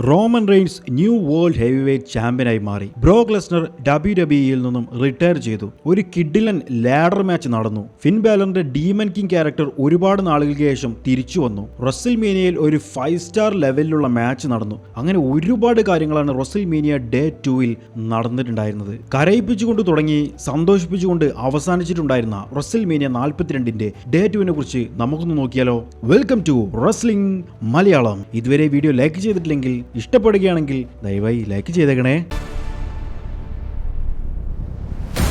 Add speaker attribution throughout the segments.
Speaker 1: Roman Reigns new world heavyweight ചാമ്പ്യനായി മാറി. Brock Lesnar WWE നിന്നും റിട്ടയർ ചെയ്തു. ഒരു കിഡിലൻ ലാഡർ മാച്ച് നടന്നു. ഫിൻ ബാലറിന്റെ ഡീമൻ കിങ് ക്യാരക്ടർ ഒരുപാട് നാളുകൾക്ക് ശേഷം തിരിച്ചു വന്നു. റെസിൽമേനിയയിൽ ഒരു 5 സ്റ്റാർ ലെവലിലുള്ള മാച്ച് നടന്നു. അങ്ങനെ ഒരുപാട് കാര്യങ്ങളാണ് റെസിൽമേനിയ ഡേ 2-ൽ നടന്നിട്ടുണ്ടായിരുന്നത്. കരയിപ്പിച്ചുകൊണ്ട് തുടങ്ങി സന്തോഷിപ്പിച്ചുകൊണ്ട് അവസാനിച്ചിട്ടുണ്ടായിരുന്ന റെസിൽമേനിയ 42ന്റെ ഡേ 2-നെ കുറിച്ച് നമുക്കൊന്ന് നോക്കിയാലോ. Welcome to wrestling Malayalam. ഇതുവരെ വീഡിയോ ലൈക്ക് ചെയ്തിട്ടില്ലെങ്കിൽ, ഇഷ്ടപ്പെടുകയാണെങ്കിൽ ദയവായി ലൈക്ക് ചെയ്തേക്കണേ.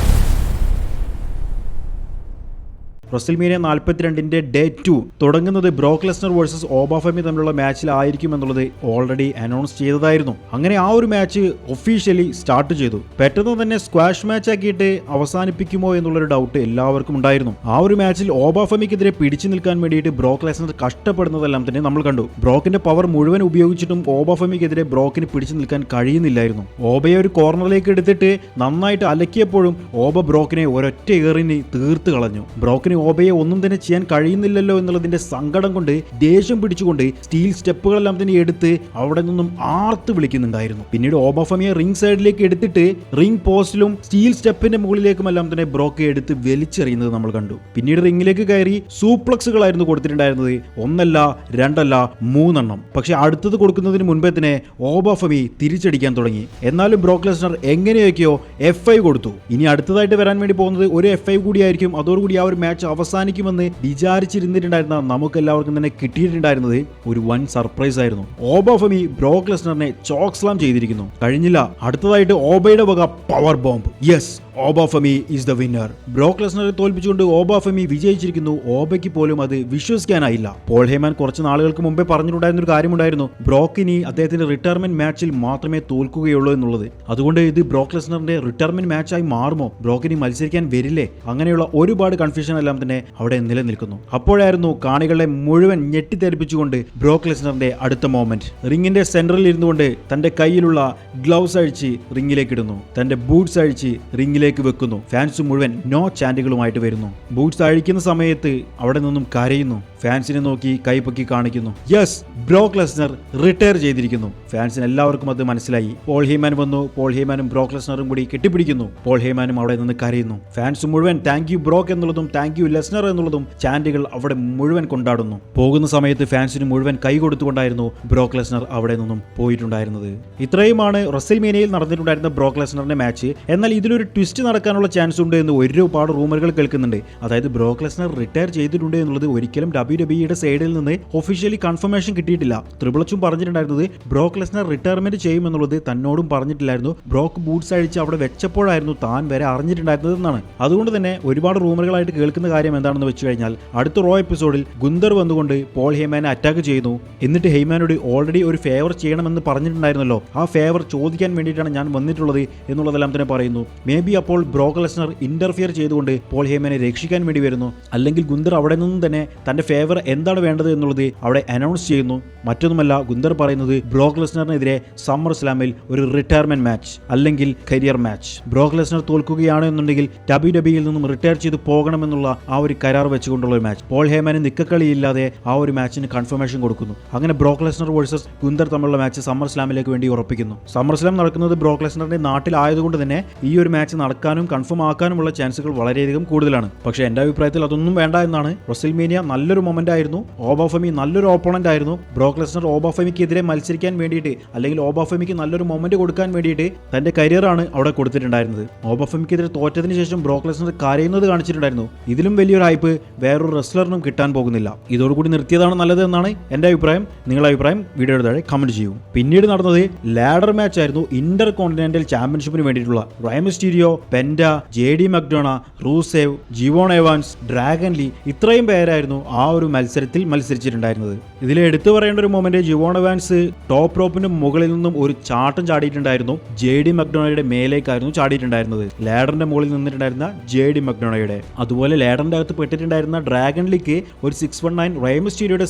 Speaker 1: റെസിൽമേനിയ 42ന്റെ ഡേ 2 തുടങ്ങുന്നത് ബ്രോക്ക് ലെസ്നർ വേഴ്സസ് ഓബാഫെമി തമ്മിലുള്ള മാച്ചിലായിരിക്കും എന്നുള്ളത് ഓൾറെഡി അനൗൺസ് ചെയ്തതായിരുന്നു. അങ്ങനെ ആ ഒരു മാച്ച് ഒഫീഷ്യലി സ്റ്റാർട്ട് ചെയ്തു. പെട്ടെന്ന് തന്നെ സ്ക്വാഷ് മാച്ച് ആക്കിയിട്ട് അവസാനിപ്പിക്കുമോ എന്നുള്ളൊരു ഡൗട്ട് എല്ലാവർക്കും ഉണ്ടായിരുന്നു. ആ ഒരു മാച്ചിൽ ഓബാഫെമിക്കെതിരെ പിടിച്ചു നിൽക്കാൻ വേണ്ടിയിട്ട് ബ്രോക്ക് ലെസ്നർ കഷ്ടപ്പെടുന്നതെല്ലാം തന്നെ നമ്മൾ കണ്ടു. ബ്രോക്കിന്റെ പവർ മുഴുവൻ ഉപയോഗിച്ചിട്ടും ഓബാഫെമിക്കെതിരെ ബ്രോക്കിന് പിടിച്ചു നിൽക്കാൻ കഴിയുന്നില്ലായിരുന്നു. ഓബയെ ഒരു കോർണറിലേക്ക് എടുത്തിട്ട് നന്നായിട്ട് അലക്കിയപ്പോഴും ഓബ ബ്രോക്കിനെ ഒരൊറ്റ ഏറിന് തീർത്ത് കളഞ്ഞു. ബ്രോക്കിന് ഓബയെ ഒന്നും തന്നെ ചെയ്യാൻ കഴിയുന്നില്ലല്ലോ എന്നുള്ളതിന്റെ സങ്കടം കൊണ്ട്, ദേഷ്യം പിടിച്ചുകൊണ്ട് സ്റ്റീൽ സ്റ്റെപ്പുകളെല്ലാം തന്നെ എടുത്ത് അവിടെ നിന്നും ആർത്ത് വിളിക്കുന്നുണ്ടായിരുന്നു. പിന്നീട് ഓബാഫെമിയെ റിംഗ് സൈഡിലേക്ക് എടുത്തിട്ട് റിംഗ് പോസ്റ്റിലും സ്റ്റീൽ സ്റ്റെപ്പിന്റെ മുകളിലേക്കുമെല്ലാം തന്നെ ബ്രോക്ക് എടുത്ത് വലിച്ചെറിയുന്നത് നമ്മൾ കണ്ടു. പിന്നീട് റിംഗിലേക്ക് കയറി സൂപ്ലക്സുകളായിരുന്നു കൊടുത്തിട്ടുണ്ടായിരുന്നത്. ഒന്നല്ല, രണ്ടല്ല, 3 എണ്ണം. പക്ഷെ അടുത്തത് കൊടുക്കുന്നതിന് മുൻപേ തന്നെ ഓബാഫെമി തിരിച്ചടിക്കാൻ തുടങ്ങി. എന്നാലും ബ്രോക്ക് ലെസ്നർ എങ്ങനെയൊക്കെയോ F5 കൊടുത്തു. ഇനി അടുത്തതായിട്ട് വരാൻ വേണ്ടി പോകുന്നത് ഒരു F5 കൂടിയായിരിക്കും. അതോടുകൂടി ആ ഒരു മാച്ച് അവസാനിക്കുമെന്ന് വിചാരിച്ചിരുന്നിട്ടുണ്ടായിരുന്ന നമുക്ക് എല്ലാവർക്കും തന്നെ കിട്ടിയിട്ടുണ്ടായിരുന്നത് ഒരു വൻ സർപ്രൈസ് ആയിരുന്നു. ഓബാഫെമി ബ്രോക്ക് ലെസ്നറിനെ ചോക്ക് സ്ലാം ചെയ്തിരിക്കുന്നു. കഴിഞ്ഞില്ല, അടുത്തതായിട്ട് ഓബയുടെ വക power bomb. Yes, Oba Femi is the winner. Brock ലെസ്നറെ തോൽപ്പിച്ചുകൊണ്ട് ഓബാഫെമി വിജയിച്ചിരിക്കുന്നു. ഓബയ്ക്ക് പോലും അത് വിശ്വസിക്കാനായില്ല. പോൾ ഹേമാൻ കുറച്ച് നാളുകൾക്ക് മുമ്പേ പറഞ്ഞിട്ടുണ്ടായിരുന്ന ഒരു കാര്യമുണ്ടായിരുന്നു, ബ്രോക്കിനി അദ്ദേഹത്തിന്റെ റിട്ടയർമെന്റ് മാച്ചിൽ മാത്രമേ തോൽക്കുകയുള്ളൂ എന്നുള്ളത്. അതുകൊണ്ട് ഇത് ബ്രോക്ക് ലെസ്നറിന്റെ റിട്ടയർമെന്റ് മാച്ചായി മാറുമോ? ബ്രോക്കിനി മത്സരിക്കാൻ വരില്ലേ? അങ്ങനെയുള്ള ഒരുപാട് കൺഫ്യൂഷൻ എല്ലാം തന്നെ അവിടെ നിലനിൽക്കുന്നു. അപ്പോഴായിരുന്നു കാണികളെ മുഴുവൻ ഞെട്ടിത്തെറിപ്പിച്ചുകൊണ്ട് ബ്രോക്ക് ലെസ്നറിന്റെ അടുത്ത മൊമെന്റ്. റിംഗിന്റെ സെന്ററിൽ ഇരുന്നുകൊണ്ട് തന്റെ കയ്യിലുള്ള ഗ്ലൗസ് അഴിച്ച് റിംഗിലേക്ക് ഇടുന്നു. തന്റെ ബൂട്ട്സ് അഴിച്ച് റിംഗിലേക്ക് വെക്കുന്നു. ഫാൻസ് മുഴുവൻ നോ ചാൻറ്റുകളുമായിട്ട് വരുന്നു. ബൂട്ട്സ് അഴിക്കുന്ന സമയത്ത് അവിടെ നിന്നും കരയുന്നു. ഫാൻസിനെ നോക്കി കൈപ്പൊക്കി കാണിക്കുന്നു. യെസ്, ബ്രോക്ക് ലെസ്നർ റിട്ടയർ ചെയ്തിരിക്കുന്നു. ഫാൻസിന് എല്ലാവർക്കും അത് മനസ്സിലായി. പോൾ ഹേമാൻ വന്നു. പോൾ ഹേമാനും ബ്രോക്ക് ലെസ്നറും കൂടി കെട്ടിപ്പിടിക്കുന്നു. പോൾ ഹേമാനും അവിടെ നിന്ന് കരയുന്നു. ഫാൻസ് മുഴുവൻ താങ്ക് യു ബ്രോക്ക് എന്നുള്ളതും താങ്ക് യു ലെസ്നർ എന്നുള്ളതും ചാൻറ്റുകൾ അവിടെ മുഴുവൻ കൊണ്ടാടുന്നു. പോകുന്ന സമയത്ത് ഫാൻസിന് മുഴുവൻ കൈ കൊടുത്തുകൊണ്ടായിരുന്നു ബ്രോക്ക് ലെസ്നർ അവിടെ നിന്നും പോയിട്ടുണ്ടായിരുന്നത്. ഇത്രയുമാണ് റെസിൽമേനിയയിൽ നടന്നിട്ടുണ്ടായിരുന്ന ബ്രോക്ക് ലെസ്നറിന്റെ മാച്ച്. എന്നാൽ ഇതിലൊരു ട്വിസ്റ്റ് നടക്കാനുള്ള ചാൻസ് ഉണ്ട് എന്ന് ഒരുപാട് റൂമറുകൾ കേൾക്കുന്നുണ്ട്. അതായത് ബ്രോക്ക് ലെസ്നർ റിട്ടയർ ചെയ്തിട്ടുണ്ട് എന്നുള്ളത് ഒരിക്കലും WWE സൈഡിൽ നിന്ന് ഒഫീഷ്യലി കൺഫർമേഷൻ കിട്ടിയിട്ടില്ല. ട്രിപ്പിൾ എച്ചും പറഞ്ഞിട്ടുണ്ടായിരുന്നത് ബ്രോക്ക് ലെസ്നർ റിട്ടയർമെന്റ് ചെയ്യുമെന്നുള്ളത് തന്നോടും പറഞ്ഞിട്ടില്ലായിരുന്നു. ബ്രോക്ക് ബൂട്ട്സ് അഴിച്ച് അവിടെ വെച്ചപ്പോഴായിരുന്നു താൻ വരെ അറിഞ്ഞിട്ടുണ്ടായിരുന്നത് എന്നാണ്. അതുകൊണ്ട് തന്നെ ഒരുപാട് റൂമറുകളായിട്ട് കേൾക്കുന്ന കാര്യം എന്താണെന്ന് വെച്ച് കഴിഞ്ഞാൽ, അടുത്ത റോ എപ്പിസോഡിൽ ഗുന്തർ വന്നുകൊണ്ട് പോൾ ഹേമാനെ അറ്റാക്ക് ചെയ്യുന്നു. എന്നിട്ട് ഹേമാനോട് ഓൾറെഡി ഒരു ഫേവർ ചെയ്യണമെന്ന് പറഞ്ഞിട്ടുണ്ടായിരുന്നല്ലോ, ആ ഫേവർ ചോദിക്കാൻ വേണ്ടിയിട്ടാണ് ഞാൻ വന്നിട്ടുള്ളത് എന്നുള്ളതെല്ലാം തന്നെ പറയുന്നു. മേ ബി അപ്പോൾ ബ്രോക്ക് ലെസ്നർ ഇന്റർഫിയർ ചെയ്തുകൊണ്ട് പോൾ ഹേമാനെ രക്ഷിക്കാൻ വേണ്ടി വരുന്നു. അല്ലെങ്കിൽ ഗുന്തർ അവിടെ നിന്നും തന്നെ തന്റെ ഫേവർ എന്താണ് വേണ്ടത് എന്നുള്ളത് അവിടെ അനൗൺസ് ചെയ്യുന്നു. മറ്റൊന്നുമല്ല, ഗുന്തർ പറയുന്നത് ബ്രോക്ക് ലെസ്നറിനെതിരെ സമ്മർ സ്ലാമിൽ ഒരു റിട്ടയർമെന്റ് മാച്ച് അല്ലെങ്കിൽ കരിയർ മാച്ച്. ബ്രോക്ക് ലെസ്നർ തോൽക്കുകയാണ് എന്നുണ്ടെങ്കിൽ WWE നിന്നും റിട്ടയർ ചെയ്ത് പോകണമെന്നുള്ള ആ ഒരു കരാർ വെച്ചുകൊണ്ടുള്ള ഒരു മാച്ച്. പോൾ ഹേമാന് നിക്കക്കളിയില്ലാതെ ആ ഒരു മാച്ചിന് കൺഫർമേഷൻ കൊടുക്കുന്നു. അങ്ങനെ ബ്രോക്ക് ലെസ്നർ വേഴ്സസ് ഗുന്തർ തമ്മിലുള്ള മാച്ച് സമ്മർ സ്ലാമിലേക്ക് വേണ്ടി ഉറപ്പിക്കുന്നു. സമ്മർ സ്ലാം നടക്കുന്നത് ബ്രോക്ക് ലെസ്നറിന്റെ നാട്ടിലായതുകൊണ്ട് തന്നെ ഈ ഒരു മാച്ച് നടക്കാനും കൺഫേം ആക്കാനുമുള്ള ചാൻസുകൾ വളരെയധികം കൂടുതലാണ്. പക്ഷേ എൻ്റെ അഭിപ്രായത്തിൽ അതൊന്നും വേണ്ട എന്നാണ്. റെസിൽമേനിയ നല്ലൊരു മൊമെന്റ് ആയിരുന്നു. ഓബാഫെമി നല്ലൊരു ഓപ്പോണന്റ് ആയിരുന്നു. ബ്രോക്ക് ലെസ്നർ ഓബാഫെമിക്കെതിരെ മത്സരിക്കാൻ വേണ്ടിയിട്ട് അല്ലെങ്കിൽ ഓബാഫെമിക്ക് നല്ലൊരു മൊമെന്റ് കൊടുക്കാൻ വേണ്ടിയിട്ട് തന്റെ കരിയറാണ് അവിടെ കൊടുത്തിട്ടുണ്ടായിരുന്നത്. ഓബാഫെമിക്കെതിരെ തോറ്റതിന് ശേഷം ബ്രോക്ക് ലെസ്നർ കരയുന്നത് കാണിച്ചിട്ടുണ്ടായിരുന്നു. ഇതിലും വലിയൊരു ഹൈപ്പ് വേറൊരു റെസ്ലറിനും കിട്ടാൻ പോകുന്നില്ല. ഇതോടുകൂടി നിർത്തിയതാണ് നല്ലത് എന്നാണ് എൻ്റെ അഭിപ്രായം. നിങ്ങളുടെ അഭിപ്രായം വീഡിയോയുടെ താഴെ കമന്റ് ചെയ്യൂ. പിന്നീട് നടന്നത് ലാഡർ മാച്ച് ആയിരുന്നു. ഇന്റർ കോണ്ടിനെന്റൽ ചാമ്പ്യൻഷിപ്പിന് വേണ്ടിയിട്ടുള്ള Rey Mysterio, Penta, JD McDonagh, Rusev, Je'Von Evans, Dragon Lee, ഇത്രയും പേരായിരുന്നു ആ ഒരു മത്സരത്തിൽ മത്സരിച്ചിട്ടുണ്ടായിരുന്നത്. ഇതിൽ എടുത്തു പറയേണ്ട ഒരു മൊമെന്റ്, ജിവോൺ എവാൻസ് ടോപ്പ് റോപ്പിന്റെ മുകളിൽ നിന്നും ഒരു ചാട്ടം ചാടിയിട്ടുണ്ടായിരുന്നു. JD മക്ഡോണയുടെ മേലേക്കായിരുന്നു ചാടിയിട്ടുണ്ടായിരുന്നത്. ലാഡറിന്റെ മുകളിൽ നിന്നിട്ടുണ്ടായിരുന്ന JD മക്ഡോണയുടെ. അതുപോലെ ലാഡർ ലാഡറിന്റെ അകത്ത് പെട്ടിട്ടുണ്ടായിരുന്ന ഡ്രാഗൺ ലീക്ക് ഒരു 619 റേ മിസ്റ്റീരിയോയുടെ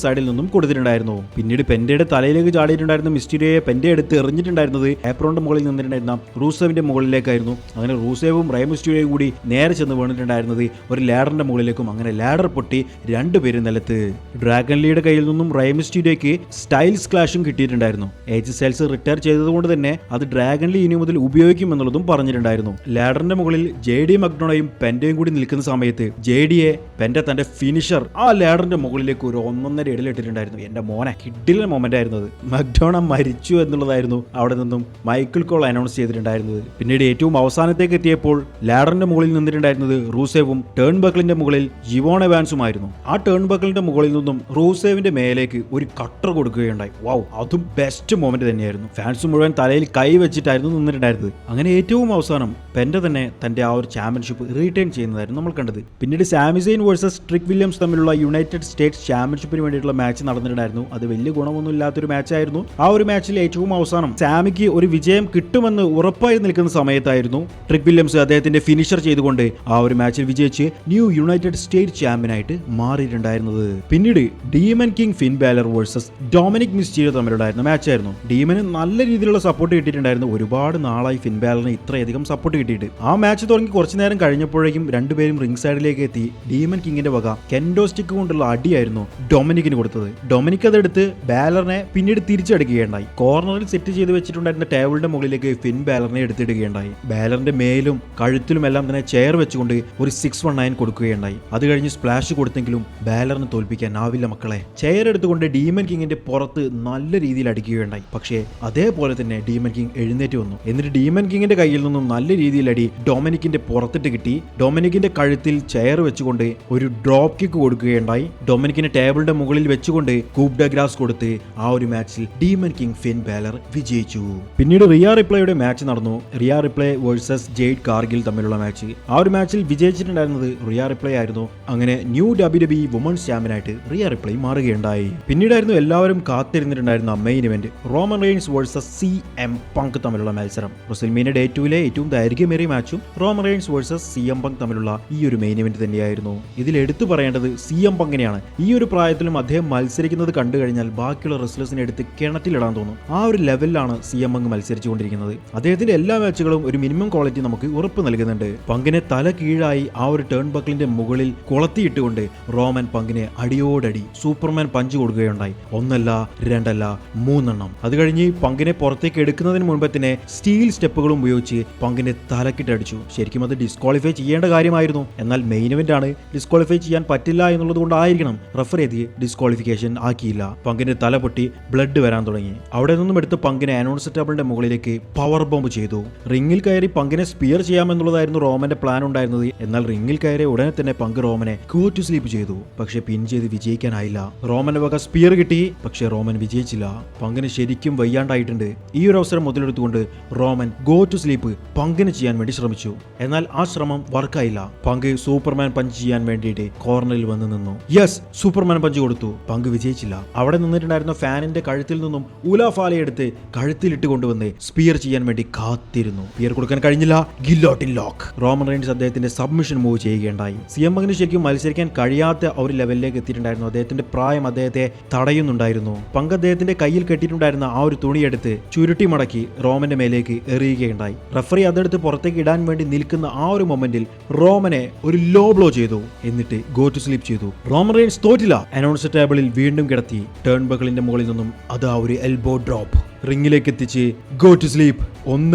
Speaker 1: സൈഡിൽ നിന്നും കൊടുത്തിട്ടുണ്ടായിരുന്നു. പിന്നീട് പെന്റയുടെ തലയിലേക്ക് ചാടിയിട്ടുണ്ടായിരുന്ന മിസ്റ്റീരിയോയെ പെന്റെ എടുത്ത് എറിഞ്ഞിട്ടുണ്ടായിരുന്നത് ഏപ്രോണിന്റെ മുകളിൽ നിന്നിട്ടുണ്ടായിരുന്ന റൂസേവിന്റെ മുകളിലേക്കായിരുന്നു. അങ്ങനെ റൂസേവും റേ മിസ്റ്റീരിയോയും കൂടി നേരെ ചെന്ന് വീണിട്ടുണ്ടായിരുന്നത് ഒരു ലാഡറിന്റെ മുകളിലേക്കും. അങ്ങനെ ലാഡർ പൊട്ടി രണ്ടുപേരും നിലത്ത്. ഡ്രാഗൺ ലീയുടെ കയ്യിൽ നിന്നും റേ മിസ്റ്റീരിയോയ്ക്ക് സ്റ്റൈൽസ് ക്ലാഷും കിട്ടിയിട്ടുണ്ടായിരുന്നു. ഏജ് സ്റ്റൈൽസ് റിട്ടയർ ചെയ്തതുകൊണ്ട് തന്നെ അത് ഡ്രാഗൺ ലീ ഇനി മുതൽ ഉപയോഗിക്കുമെന്നുള്ളതും പറഞ്ഞിട്ടുണ്ടായിരുന്നു. ലാഡറിന്റെ മുകളിൽ JD മക്ഡോണയും പെന്റയും കൂടി നിൽക്കുന്ന സമയത്ത് JDയെ പെന്റെ തന്റെ ഫിനിഷർ ആ ലാഡറിന്റെ മുകളിലേക്ക് ഒരു 1.5 ഇടലിട്ടിട്ടുണ്ടായിരുന്നു. എന്റെ മോനെ കിഡിലെ മൊമെന്റ് ആയിരുന്നു അത്. മക്ഡോണ മരിച്ചു എന്നുള്ളതായിരുന്നു അവിടെ നിന്നും മൈക്കിൾ കോൾ അനൗൺസ് ചെയ്തിട്ടുണ്ടായിരുന്നത്. പിന്നീട് ഏറ്റവും അവസാനത്തേക്ക് എത്തിയപ്പോൾ ലാഡറിന്റെ മുകളിൽ നിന്നിട്ടുണ്ടായിരുന്നത് റൂസേവും ടേൺ ബക്കിളിന്റെ മുകളിൽ ജിവോൺ എവാൻസുമായിരുന്നു. ആ ടേൺ ബക്കിളിന്റെ മുകളിൽ നിന്നും റൂസേവിന്റെ മേലേക്ക് ഒരു കട്ടർ കൊടുക്കുകയുണ്ടായി. വൗ, അതും ബെസ്റ്റ് മൊമെന്റ് തന്നെയായിരുന്നു. ഫാൻസ് മുഴുവൻ തലയിൽ കൈ വെച്ചിട്ടായിരുന്നു നിന്നിട്ടുണ്ടായിരുന്നത്. അങ്ങനെ ഏറ്റവും അവസാനം പെന്റെ തന്നെ തന്റെ ആ ഒരു ചാമ്പ്യൻഷിപ്പ് റീറ്റെയിൻ ചെയ്യുന്നതായിരുന്നു നമ്മൾ കണ്ടത്. പിന്നീട് സാമി സെയിൻ വേഴ്സസ് ട്രിക് വില്യംസ് തമ്മിലുള്ള യുണൈറ്റഡ് സ്റ്റേറ്റ്സ് ചാമ്പ്യൻഷിപ്പിന് വേണ്ടിയിട്ടുള്ള മാച്ച് നടന്നിട്ടുണ്ടായിരുന്നു. അത് വലിയ ഗുണമൊന്നും ഇല്ലാത്തൊരു മാച്ചായിരുന്നു. ആ ഒരു മാച്ചിൽ ഏറ്റവും അവസാനം സാമിക്ക് ഒരു വിജയം കിട്ടുമെന്ന് ഉറപ്പായി നിൽക്കുന്ന സമയത്തായിരുന്നു ട്രിക് വില്യംസ് അദ്ദേഹത്തിന്റെ ഫിനിഷർ ചെയ്തുകൊണ്ട് ആ ഒരു മാച്ചിൽ വിജയിച്ച് ന്യൂ യുണൈറ്റഡ് സ്റ്റേറ്റ് ചാമ്പ്യനായിട്ട് മാറിയിട്ടുണ്ടായിരുന്നത്. പിന്നീട് demon king Finn Balor versus Dominik Mysterio തമ്മിലുണ്ടായിരുന്ന മാച്ചായിരുന്നു. ഡീമന് നല്ല രീതിയിലുള്ള സപ്പോർട്ട് കിട്ടിയിട്ടുണ്ടായിരുന്നു. ഒരുപാട് നാളായി ഫിൻ ബാലറിന് ഇത്രയധികം സപ്പോർട്ട് കിട്ടിയിട്ട്. ആ മാച്ച് തുടങ്ങി കുറച്ചു നേരം കഴിഞ്ഞപ്പോഴേക്കും രണ്ടുപേരും റിംഗ് സൈഡിലേക്ക് എത്തി. ഡീമൻ കിങ്ങിന്റെ വക കെൻഡോ സ്റ്റിക്ക് കൊണ്ടുള്ള അടിയായിരുന്നു ഡൊമിനിക്കിന് കൊടുത്തത്. ഡൊമിനിക് അതെടുത്ത് ബാലറിനെ പിന്നീട് തിരിച്ചടിക്കുകയുണ്ടായി. കോർണറിൽ സെറ്റ് ചെയ്ത് വെച്ചിട്ടുണ്ടായിരുന്ന ടേബിളിന്റെ മുകളിലേക്ക് ഫിൻ ബാലറിനെ എടുത്തിടുകയുണ്ടായി. ബാലറിന്റെ മേലും കഴുത്തിലും എല്ലാം തന്നെ ചെയർ വെച്ചുകൊണ്ട് ഒരു 619 കൊടുക്കുകയുണ്ടായി. അത് കഴിഞ്ഞ് സ്പ്ലാഷ് കൊടുത്തെങ്കിലും ബാലറിന് തോൽപ്പിക്കാനാവില്ല മക്കളെ. ചെയർ എടുത്തുകൊണ്ട് ഡീമൻ കിങ്ങിന്റെ പുറത്ത് നല്ല രീതിയിൽ അടിക്കുകയുണ്ടായി. പക്ഷേ അതേപോലെ തന്നെ ഡീമൻ കിങ് എഴുന്നേറ്റ് വന്നു. എന്നിട്ട് ഡീമൻ കിങ്ങിന്റെ കയ്യിൽ നിന്നും നല്ല രീതിയിൽ അടി ഡൊമിനിക്കിന്റെ പുറത്തിട്ട് കിട്ടി. ഡൊമിനിക്കിന്റെ കഴുത്തിൽ ചെയർ വെച്ചുകൊണ്ട് ഒരു ഡ്രോപ്പ് കിക്ക് കൊടുക്കുകയുണ്ടായി. ഡൊമിനിക്കിന്റെ ടേബിളിന്റെ മുകളിൽ വെച്ചുകൊണ്ട് കൂപ് ഡ ഗ്രാസ് കൊടുത്ത് ആ ഒരു മാച്ചിൽ ഡീമൻ കിങ് ഫിൻ ബാലർ വിജയിച്ചു. പിന്നീട് റിയ റിപ്ലയുടെ മാച്ച് നടന്നു. Rhea Ripley versus Jade Cargill തമ്മിലുള്ള മാച്ച്. ആ ഒരു മാച്ചിൽ വിജയിച്ചിട്ടുണ്ടായിരുന്നത് റിയ റിപ്ലേ ആയിരുന്നു. അങ്ങനെ ന്യൂ WWE വുമൺസ് ചാമ്പ്യനായിട്ട് റിയ റിപ്ലേ മാറുകയുണ്ടായി. പിന്നീടായിരുന്നു എല്ലാവരും കാത്തിരുന്നിട്ടുണ്ടായിരുന്ന main event Roman Reigns versus CM Punk തമ്മിലുള്ള മത്സരം. റെസ്ൽമേനിയ ഡേ 2 ഏറ്റവും ദൈർഘ്യമേറിയ മാച്ചും Roman Reigns versus CM Punk തമ്മിലുള്ള ഈ ഒരു മെയിൻ ഇവന്റ് തന്നെയായിരുന്നു. ഇതിൽ എടുത്തു പറയേണ്ടത് CM പങ്കിനെയാണ്. ഈ ഒരു പ്രായത്തിലും അദ്ദേഹം മത്സരിക്കുന്നത് കണ്ടു കഴിഞ്ഞാൽ ബാക്കിയുള്ള റെസ്ലേഴ്സിനെ എടുത്ത് കിണറ്റിലിടാൻ തോന്നും. ആ ഒരു ലെവലിലാണ് CM പങ്ക് മത്സരിച്ചുകൊണ്ടിരിക്കുന്നത്. അദ്ദേഹത്തിന്റെ എല്ലാ മാച്ചുകളും ഒരു മിനിമം ക്വാളിറ്റി നമുക്ക് ഉറപ്പ് നൽകുന്നുണ്ട്. പങ്കിനെ തല കീഴായി ആ ഒരു ടേൺ ബക്കിളിന്റെ മുകളിൽ കൊളത്തിയിട്ടുകൊണ്ട് റോമൻ പങ്കിനെ അടിയോടടി സൂപ്പർമാൻ പഞ്ച് കൊടുക്കുകയുണ്ടായി. ഒന്നല്ല രണ്ടല്ല 3 എണ്ണം. അത് കഴിഞ്ഞ് പങ്കിനെ പുറത്തേക്ക് എടുക്കുന്നതിന് മുൻപ് തന്നെ സ്റ്റീൽ സ്റ്റെപ്പുകളും ഉപയോഗിച്ച് പങ്കിനെ തലക്കിട്ടടിച്ചു. ശരിക്കും അത് ഡിസ്ക്വാളിഫൈ ചെയ്യേണ്ട കാര്യമായിരുന്നു. എന്നാൽ മെയിൻ ഇവന്റ് ആണ്, ഡിസ്ക്വാളിഫൈ ചെയ്യാൻ പറ്റില്ല എന്നുള്ളത് കൊണ്ടായിരിക്കണം റഫറി അത് ഡിസ്ക്വാളിഫിക്കേഷൻ ആക്കിയില്ല. പങ്കിന്റെ തല പൊട്ടി ബ്ലഡ് വരാൻ തുടങ്ങി. അവിടെ നിന്നും എടുത്ത് പങ്കിനെ അനൗൺസ് ടേബിളിന്റെ മുകളിലേക്ക് പവർ ബോംബ് ചെയ്തു. റിംഗിൽ കയറി പങ്കിനെ സ്പിയർ ചെയ്യാമെന്നുള്ളതായിരുന്നു റോമന്റെ പ്ലാൻ ഉണ്ടായിരുന്നത്. എന്നാൽ റിംഗിൽ കയറി ഉടനെ തന്നെ പങ്ക് റോമനെ ഗോ ടു സ്ലീപ്പ് ചെയ്തു. പക്ഷെ പിൻ ചെയ്ത് വിജയിക്കാനായില്ല. റോമന്റെ വക സ്പിയർ കിട്ടി, പക്ഷെ റോമൻ വിജയിച്ചില്ല. പങ്കിന് ശരിക്കും വയ്യാണ്ടായിട്ടുണ്ട്. ഈ ഒരു അവസരം മുതലെടുത്തുകൊണ്ട് റോമൻ ഗോ ടു സ്ലീപ്പ് പങ്കിന് ചെയ്യാൻ വേണ്ടി ശ്രമിച്ചു. എന്നാൽ ആ ശ്രമം വർക്കായില്ല. പങ്ക് സൂപ്പർമാൻ പഞ്ച് ചെയ്യാൻ വേണ്ടിയിട്ട് കോർണറിൽ വന്ന് നിന്നു. യെസ്, സൂപ്പർമാൻ പഞ്ച് കൊടുത്തു. പങ്ക് വിജയിച്ചില്ല. അവിടെ നിന്നിട്ടുണ്ടായിരുന്ന ഫാനിന്റെ കഴുത്തിൽ നിന്നും ഉലാഫാല എടുത്ത് കഴുത്തിലിട്ട് കൊണ്ടുവന്ന് സ്പിയർ ചെയ്യാൻ വേണ്ടി കാത്തിരുന്നു. സ്പിയർ കൊടുക്കാൻ കഴിഞ്ഞില്ല. ഗില്ലോട്ടിൻ ലോക്ക്. റോമൻ റെയിൻസ് അദ്ദേഹത്തിന്റെ സബ്മിഷൻ മൂവ് ചെയ്യുകയുണ്ടായി. CM പങ്കിന് ശരിക്കും മത്സരിക്കാൻ കഴിയാത്ത ഒരു ലെവലിലേക്ക് എത്തിയിട്ടുണ്ടായിരുന്നു. അദ്ദേഹത്തിന്റെ പ്രായം അദ്ദേഹത്തെ തടയുന്നുണ്ടായിരുന്നു. പങ്ക് അദ്ദേഹത്തിന്റെ കയ്യിൽ കെട്ടിയിട്ടുണ്ടായിരുന്ന ആ ഒരു തുണിയെടുത്ത് ചുരുട്ടി മടക്കി റോമന്റെ മേലേക്ക് എറിയുകയുണ്ടായി. റഫറി അതെടുത്ത് പുറത്തേക്ക് ഇടാൻ വേണ്ടി നിൽക്കുന്ന ആ ഒരു മൊമെന്റിൽ റോമനെ ഒരു ലോ ബ്ലോ ചെയ്തു. എന്നിട്ട് ഗോ ടു സ്ലീപ്പ് ചെയ്തു. റോമൻ റെയിൻസ് തോറ്റില്ല. അനൗൺസ് ടേബിളിൽ വീണ്ടും കിടത്തി. ടേൺ ബക്കിളിന്റെ മുകളിൽ നിന്നും അതാ ഒരു എൽബോ ഡ്രോപ്പ് റിംഗിലേക്ക് എത്തിച്ച് ഗോ ടു സ്ലീപ്പ്.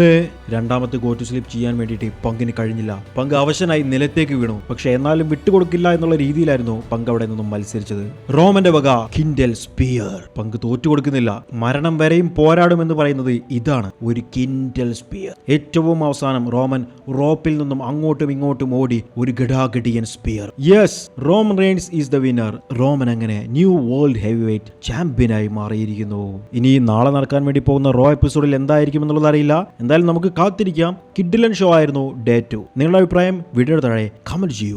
Speaker 1: രണ്ടാമത്തെ ഗോ ടു സ്ലീപ്പ് ചെയ്യാൻ വേണ്ടിയിട്ട് പങ്കിന് കഴിഞ്ഞില്ല. പങ്ക് അവശനായി നിലത്തേക്ക് വീണു. പക്ഷെ എന്നാലും വിട്ടുകൊടുക്കില്ല എന്നുള്ള രീതിയിലായിരുന്നു പങ്ക് അവിടെ നിന്നും മത്സരിച്ചത്. റോമന്റെ വക കിൻഡൽ സ്പിയർ. പങ്ക് തോറ്റു കൊടുക്കുന്നില്ല. മരണം വരെയും പോരാടുമെന്ന് പറയുന്നത് ഇതാണ്, ഒരു കിൻഡൽ സ്പിയർ. ഏറ്റവും അവസാനം റോമൻ റോപ്പിൽ നിന്നും അങ്ങോട്ടും ഇങ്ങോട്ടും ഓടി ഒരു ഗഡാഗഡിയൻ spear. Yes, Roman Reigns is the winner. Roman അങ്ങനെ ന്യൂ വേൾഡ് ഹെവി വെയ്റ്റ് ചാമ്പ്യനായി മാറിയിരിക്കുന്നു. ഇനി നാളെ നടക്കാൻ വേണ്ടി പോകുന്ന റോ എപ്പിസോഡിൽ എന്തായിരിക്കും എന്നുള്ളത് അറിയില്ല. എന്തായാലും നമുക്ക് കാത്തിരിക്കാം. കിഡിലൻ ഷോ ആയിരുന്നു ഡേ 2. നിങ്ങളുടെ അഭിപ്രായം വീഡിയോയുടെ താഴെ കമന്റ് ചെയ്യൂ.